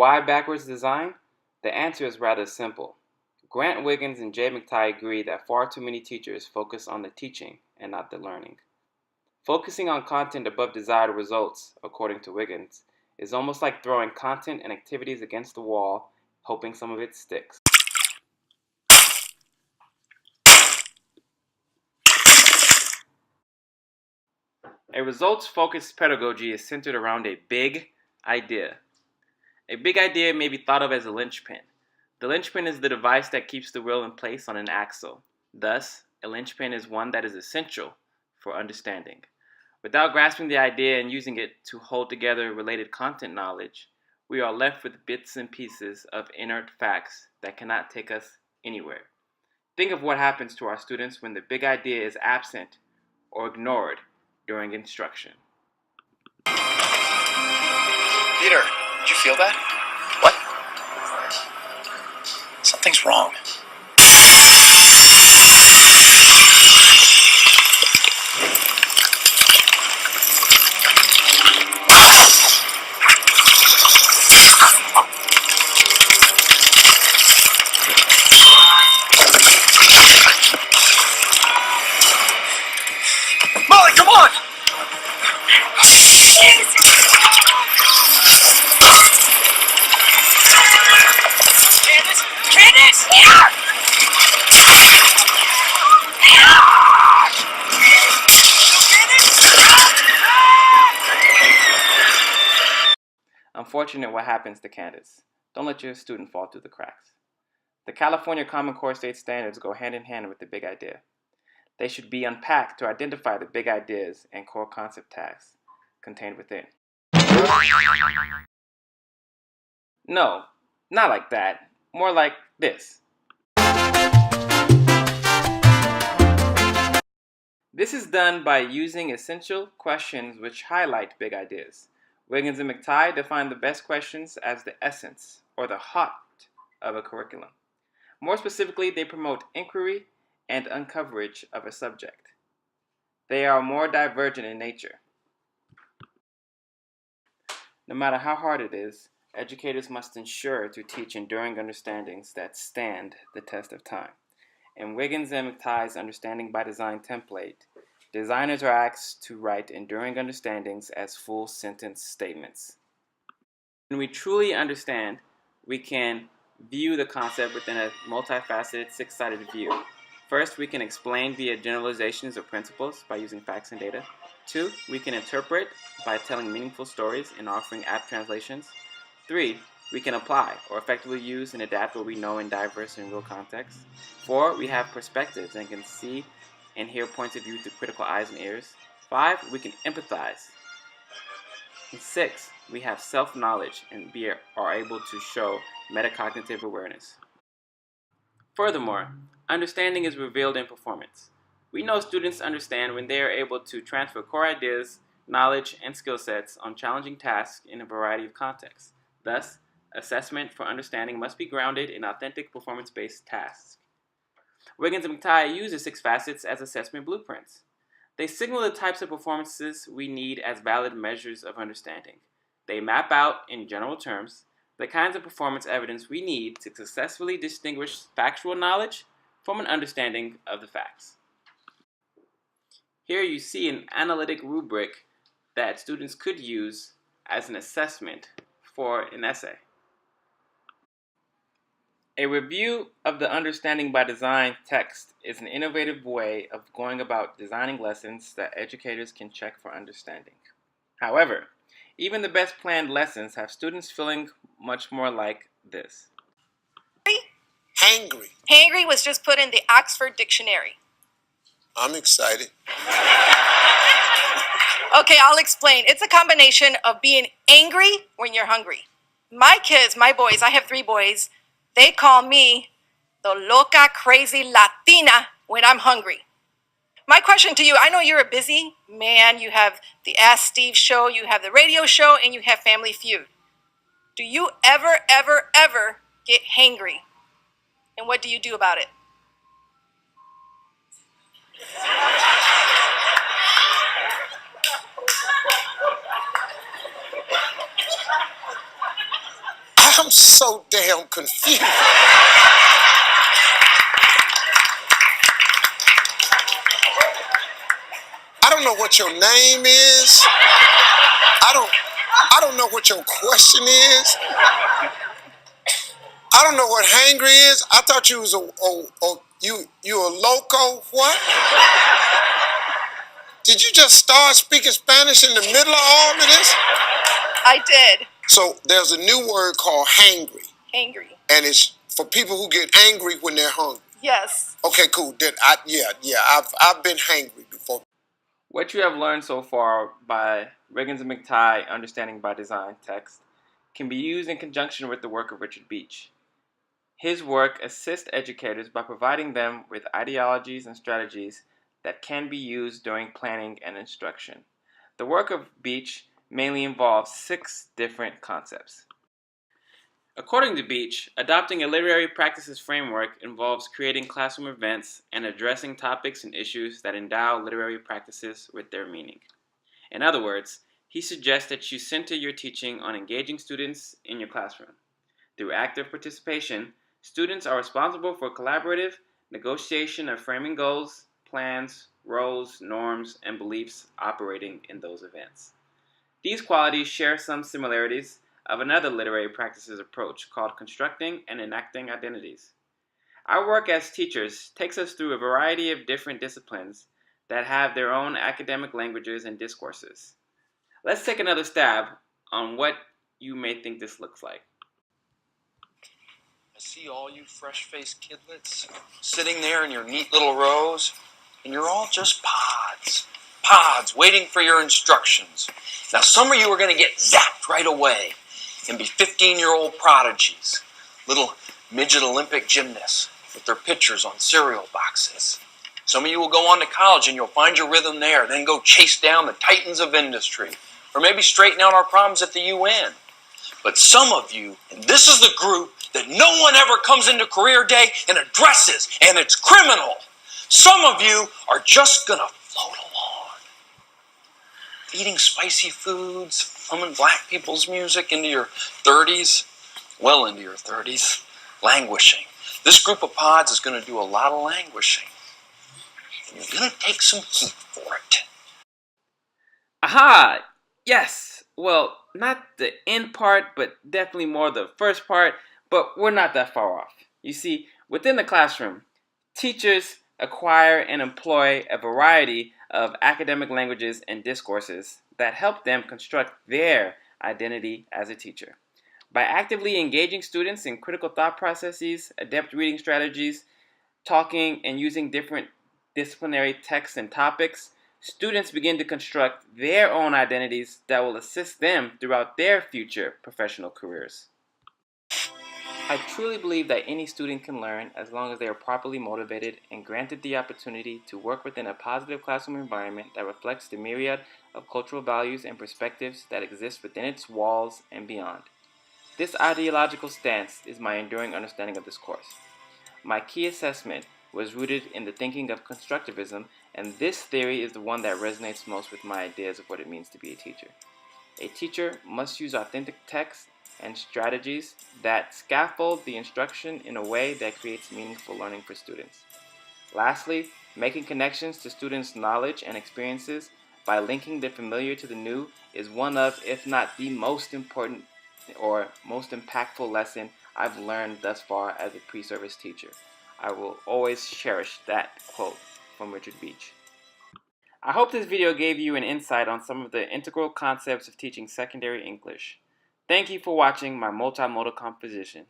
Why backwards design? The answer is rather simple. Grant Wiggins and Jay McTighe agree that far too many teachers focus on the teaching and not the learning. Focusing on content above desired results, according to Wiggins, is almost like throwing content and activities against the wall, hoping some of it sticks. A results-focused pedagogy is centered around a big idea. A big idea may be thought of as a linchpin. The linchpin is the device that keeps the wheel in place on an axle. Thus, a linchpin is one that is essential for understanding. Without grasping the idea and using it to hold together related content knowledge, we are left with bits and pieces of inert facts that cannot take us anywhere. Think of what happens to our students when the big idea is absent or ignored during instruction. Peter, did you feel that? What? Something's wrong. Molly, come on! Candace! Yeah! Unfortunate what happens to Candace. Don't let your student fall through the cracks. The California Common Core State Standards go hand in hand with the big idea. They should be unpacked to identify the big ideas and core concept tasks contained within. No, not like that. More like this. This is done by using essential questions which highlight big ideas. Wiggins and McTighe define the best questions as the essence or the heart of a curriculum. More specifically, they promote inquiry and uncoverage of a subject. They are more divergent in nature. No matter how hard it is, educators must ensure to teach enduring understandings that stand the test of time. In Wiggins and McTighe's Understanding by Design template, designers are asked to write enduring understandings as full sentence statements. When we truly understand, we can view the concept within a multifaceted, six-sided view. First, we can explain via generalizations or principles by using facts and data. 2, we can interpret by telling meaningful stories and offering apt translations. 3, we can apply or effectively use and adapt what we know in diverse and real contexts. 4, we have perspectives and can see and hear points of view through critical eyes and ears. 5, we can empathize. And 6, we have self-knowledge and are able to show metacognitive awareness. Furthermore, understanding is revealed in performance. We know students understand when they are able to transfer core ideas, knowledge, and skill sets on challenging tasks in a variety of contexts. Thus, assessment for understanding must be grounded in authentic performance-based tasks. Wiggins and McTighe use the 6 facets as assessment blueprints. They signal the types of performances we need as valid measures of understanding. They map out, in general terms, the kinds of performance evidence we need to successfully distinguish factual knowledge from an understanding of the facts. Here you see an analytic rubric that students could use as an assessment for an essay. A review of the Understanding by Design text is an innovative way of going about designing lessons that educators can check for understanding. However, even the best planned lessons have students feeling much more like this. Hangry. Hangry was just put in the Oxford Dictionary. I'm excited. Okay, I'll explain. It's a combination of being angry when you're hungry. My kids, my boys, I have 3 boys, they call me the loca crazy Latina when I'm hungry. My question to you, I know you're a busy man. You have the Ask Steve show, you have the radio show, and you have Family Feud. Do you ever get hangry? And what do you do about it? so damn confused. I don't know what your name is. I don't know what your question is. I don't know what hangry is. I thought you was you a loco. What? Did you just start speaking Spanish in the middle of all of this? I did. So there's a new word called hangry. Angry. And it's for people who get angry when they're hungry. Yes. Okay, cool. I've been hangry before. What you have learned so far by Riggins and McTighe Understanding by Design text can be used in conjunction with the work of Richard Beach. His work assists educators by providing them with ideologies and strategies that can be used during planning and instruction. The work of Beach mainly involves 6 different concepts. According to Beach, adopting a literary practices framework involves creating classroom events and addressing topics and issues that endow literary practices with their meaning. In other words, he suggests that you center your teaching on engaging students in your classroom. Through active participation, students are responsible for collaborative negotiation of framing goals, plans, roles, norms, and beliefs operating in those events. These qualities share some similarities of another literary practices approach called constructing and enacting identities. Our work as teachers takes us through a variety of different disciplines that have their own academic languages and discourses. Let's take another stab on what you may think this looks like. I see all you fresh-faced kidlets sitting there in your neat little rows, and you're all just pods. Pods waiting for your instructions. Now, some of you are going to get zapped right away and be 15-year-old prodigies, little midget Olympic gymnasts with their pictures on cereal boxes. Some of you will go on to college and you'll find your rhythm there, then go chase down the titans of industry, or maybe straighten out our problems at the UN. But some of you, and this is the group that no one ever comes into career day and addresses, and it's criminal. Some of you are just going to float along, eating spicy foods, humming black people's music into your 30s, well into your 30s, languishing. This group of pods is going to do a lot of languishing. And you're going to take some heat for it. Aha! Yes! Well, not the end part, but definitely more the first part, but we're not that far off. You see, within the classroom, teachers acquire and employ a variety of academic languages and discourses that help them construct their identity as a teacher. By actively engaging students in critical thought processes, adept reading strategies, talking and using different disciplinary texts and topics, students begin to construct their own identities that will assist them throughout their future professional careers. I truly believe that any student can learn as long as they are properly motivated and granted the opportunity to work within a positive classroom environment that reflects the myriad of cultural values and perspectives that exist within its walls and beyond. This ideological stance is my enduring understanding of this course. My key assessment was rooted in the thinking of constructivism, and this theory is the one that resonates most with my ideas of what it means to be a teacher. A teacher must use authentic texts and strategies that scaffold the instruction in a way that creates meaningful learning for students. Lastly, making connections to students' knowledge and experiences by linking the familiar to the new is one of, if not the most important or most impactful lesson I've learned thus far as a pre-service teacher. I will always cherish that quote from Richard Beach. I hope this video gave you an insight on some of the integral concepts of teaching secondary English. Thank you for watching my multimodal composition.